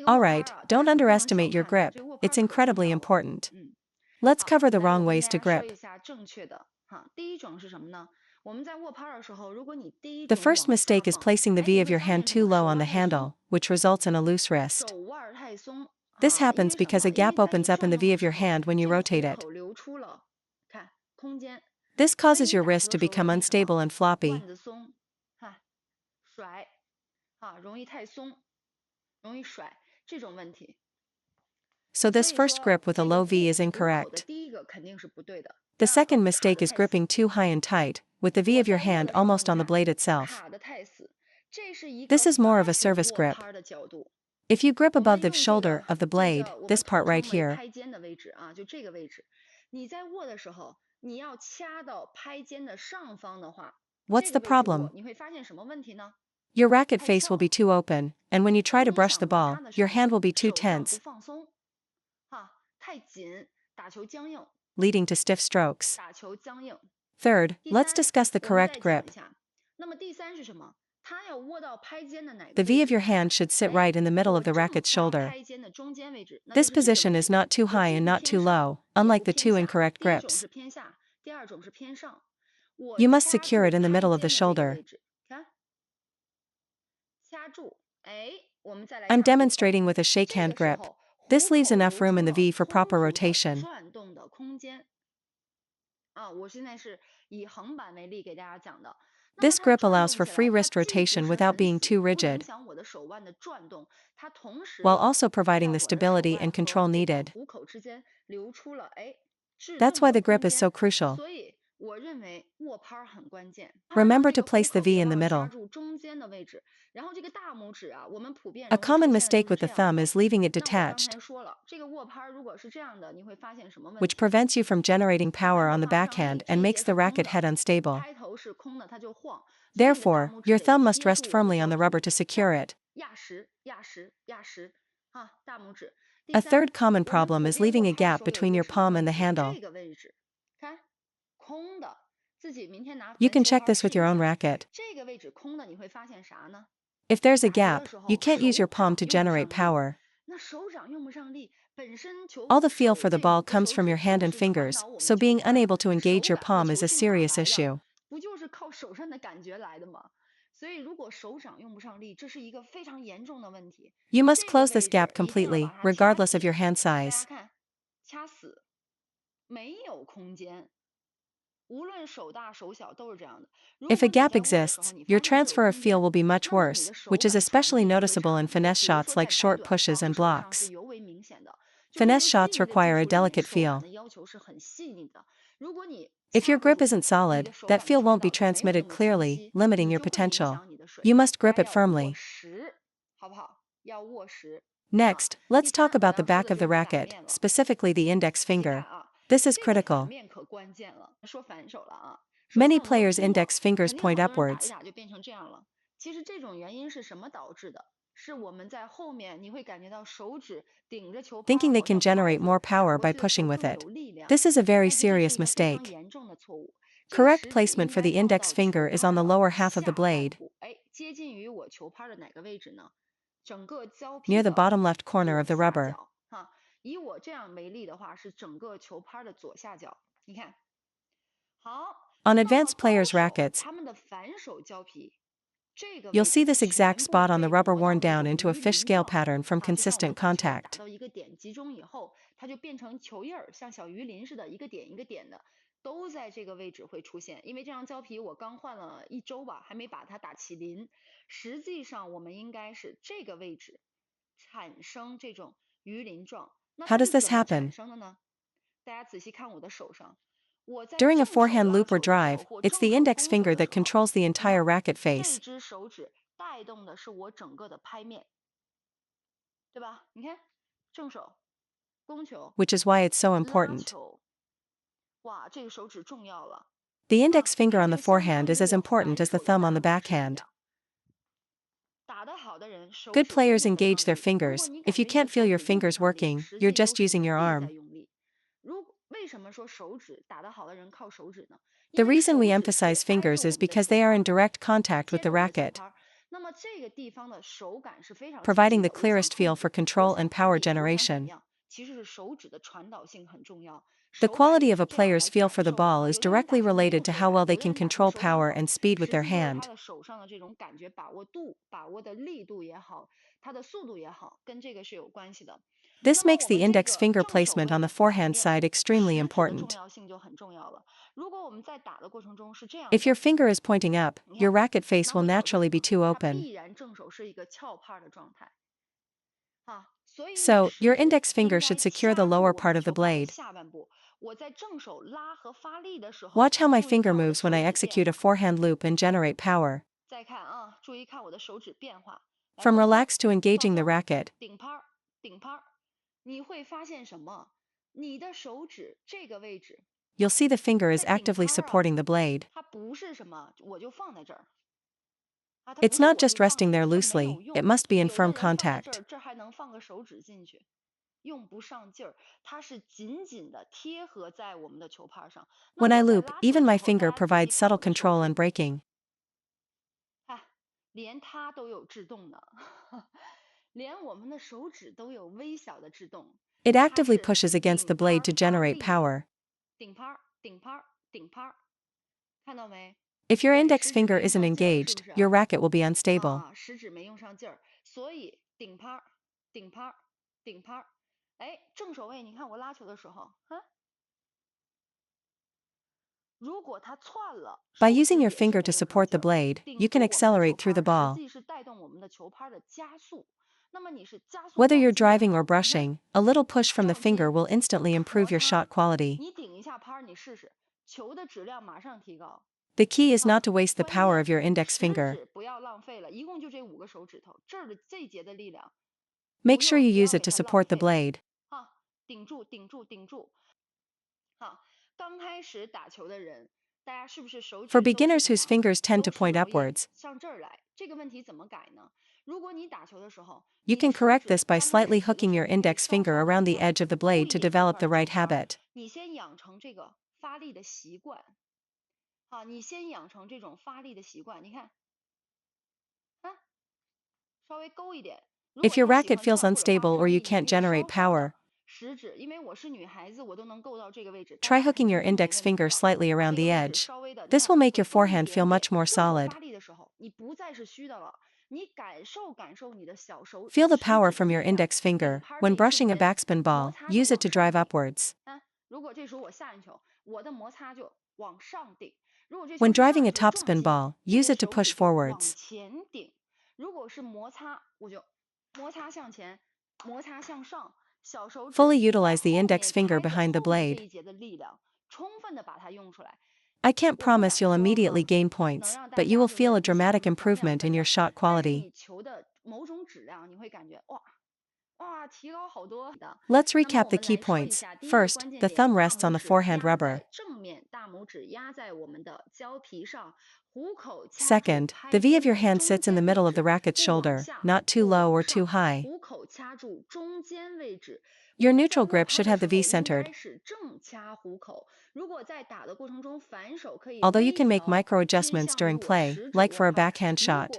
Alright, don't underestimate your grip, it's incredibly important. Let's cover the wrong ways to grip. The first mistake is placing the V of your hand too low on the handle, which results in a loose wrist. This happens because a gap opens up in the V of your hand when you rotate it. This causes your wrist to become unstable and floppy. So this first grip with a low V is incorrect. The second mistake is gripping too high and tight, with the V of your hand almost on the blade itself. This is more of a service grip. If you grip above the shoulder of the blade, this part right here, what's the problem? Your racket face will be too open, and when you try to brush the ball, your hand will be too tense, leading to stiff strokes. Third, let's discuss the correct grip. The V of your hand should sit right in the middle of the racket's shoulder. This position is not too high and not too low, unlike the two incorrect grips. You must secure it in the middle of the shoulder. I'm demonstrating with a shakehand grip. This leaves enough room in the V for proper rotation. This grip allows for free wrist rotation without being too rigid, while also providing the stability and control needed. That's why the grip is so crucial. Remember to place the V in the middle. A common mistake with the thumb is leaving it detached, which prevents you from generating power on the backhand and makes the racket head unstable. Therefore, your thumb must rest firmly on the rubber to secure it. A third common problem is leaving a gap between your palm and the handle. You can check this with your own racket. If there's a gap, you can't use your palm to generate power. All the feel for the ball comes from your hand and fingers, so being unable to engage your palm is a serious issue. You must close this gap completely, regardless of your hand size. If a gap exists, your transfer of feel will be much worse, which is especially noticeable in finesse shots like short pushes and blocks. Finesse shots require a delicate feel. If your grip isn't solid, that feel won't be transmitted clearly, limiting your potential. You must grip it firmly. Next, let's talk about the back of the racket, specifically the index finger. This is critical. Many players' index fingers point upwards. Thinking they can generate more power by pushing with it. This is a very serious mistake. Correct placement for the index finger is on the lower half of the blade, near the bottom left corner of the rubber. On advanced players' rackets, you'll see this exact spot on the rubber worn down into a fish scale pattern from consistent contact. How does this happen? During a forehand loop or drive, it's the index finger that controls the entire racket face. Which is why it's so important. The index finger on the forehand is as important as the thumb on the backhand. Good players engage their fingers. If you can't feel your fingers working, you're just using your arm. The reason we emphasize fingers is because they are in direct contact with the racket. providing the clearest feel for control and power generation. The quality of a player's feel for the ball is directly related to how well they can control power and speed with their hand. This makes the index finger placement on the forehand side extremely important. If your finger is pointing up, your racket face will naturally be too open. So, your index finger should secure the lower part of the blade. Watch how my finger moves when I execute a forehand loop and generate power. From relaxed to engaging the racket. You'll see the finger is actively supporting the blade. It's not just resting there loosely, it must be in firm contact. When I loop, even my finger provides subtle control and braking. It actively pushes against the blade to generate power. If your index finger isn't engaged, your racket will be unstable. By using your finger to support the blade, you can accelerate through the ball. Whether you're driving or brushing, a little push from the finger will instantly improve your shot quality. The key is not to waste the power of your index finger. Make sure you use it to support the blade. For beginners whose fingers tend to point upwards, you can correct this by slightly hooking your index finger around the edge of the blade to develop the right habit. If your racket feels unstable or you can't generate power, try hooking your index finger slightly around the edge. This will make your forehand feel much more solid. Feel the power from your index finger. When brushing a backspin ball, use it to drive upwards. When driving a topspin ball, use it to push forwards. Fully utilize the index finger behind the blade. I can't promise you'll immediately gain points, but you will feel a dramatic improvement in your shot quality. Let's recap the key points. First, the thumb rests on the forehand rubber. Second, the V of your hand sits in the middle of the racket's shoulder, not too low or too high. Your neutral grip should have the V centered, although you can make micro adjustments during play, like for a backhand shot.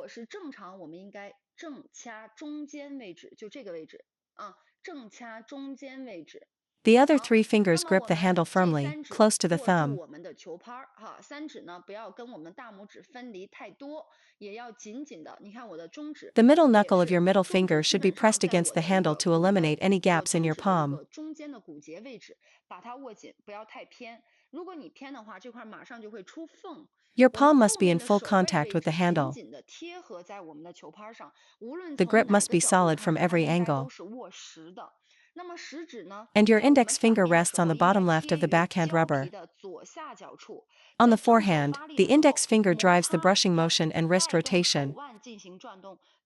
The other three fingers grip the handle firmly, close to the thumb. The middle knuckle of your middle finger should be pressed against the handle to eliminate any gaps in your palm. Your palm must be in full contact with the handle. The grip must be solid from every angle. And your index finger rests on the bottom left of the backhand rubber. On the forehand, the index finger drives the brushing motion and wrist rotation.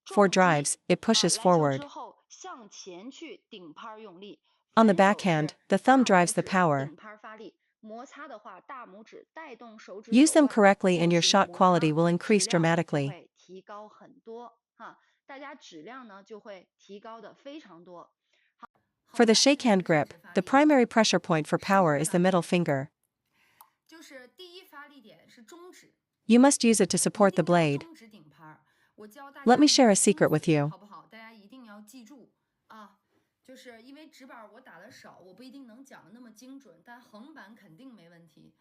For drives, it pushes forward. On the backhand, the thumb drives the power. Use them correctly and your shot quality will increase dramatically. For the shakehand grip, the primary pressure point for power is the middle finger. You must use it to support the blade. Let me share a secret with you.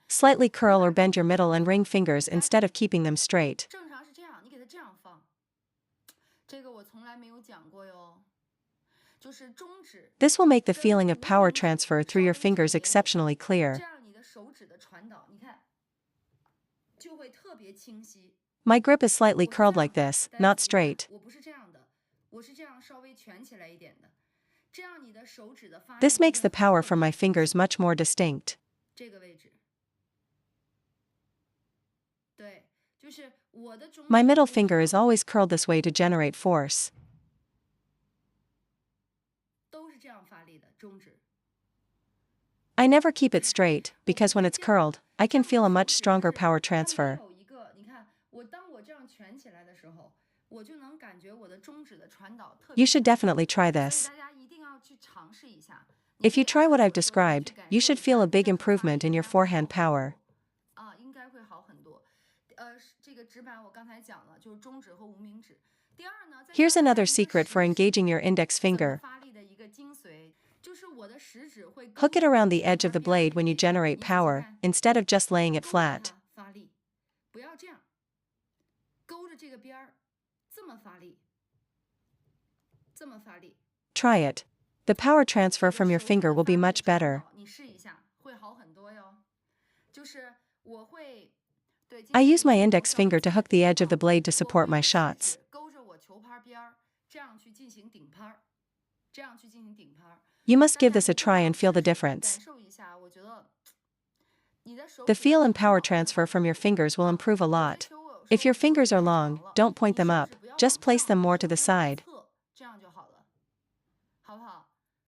Slightly curl or bend your middle and ring fingers instead of keeping them straight. This will make the feeling of power transfer through your fingers exceptionally clear. My grip is slightly curled like this, not straight. This makes the power from my fingers much more distinct. My middle finger is always curled this way to generate force. I never keep it straight, because when it's curled, I can feel a much stronger power transfer. You should definitely try this. If you try what I've described, you should feel a big improvement in your forehand power. Here's another secret for engaging your index finger. Hook it around the edge of the blade when you generate power, instead of just laying it flat. Try it. The power transfer from your finger will be much better. I use my index finger to hook the edge of the blade to support my shots. You must give this a try and feel the difference. The feel and power transfer from your fingers will improve a lot. If your fingers are long, don't point them up, just place them more to the side.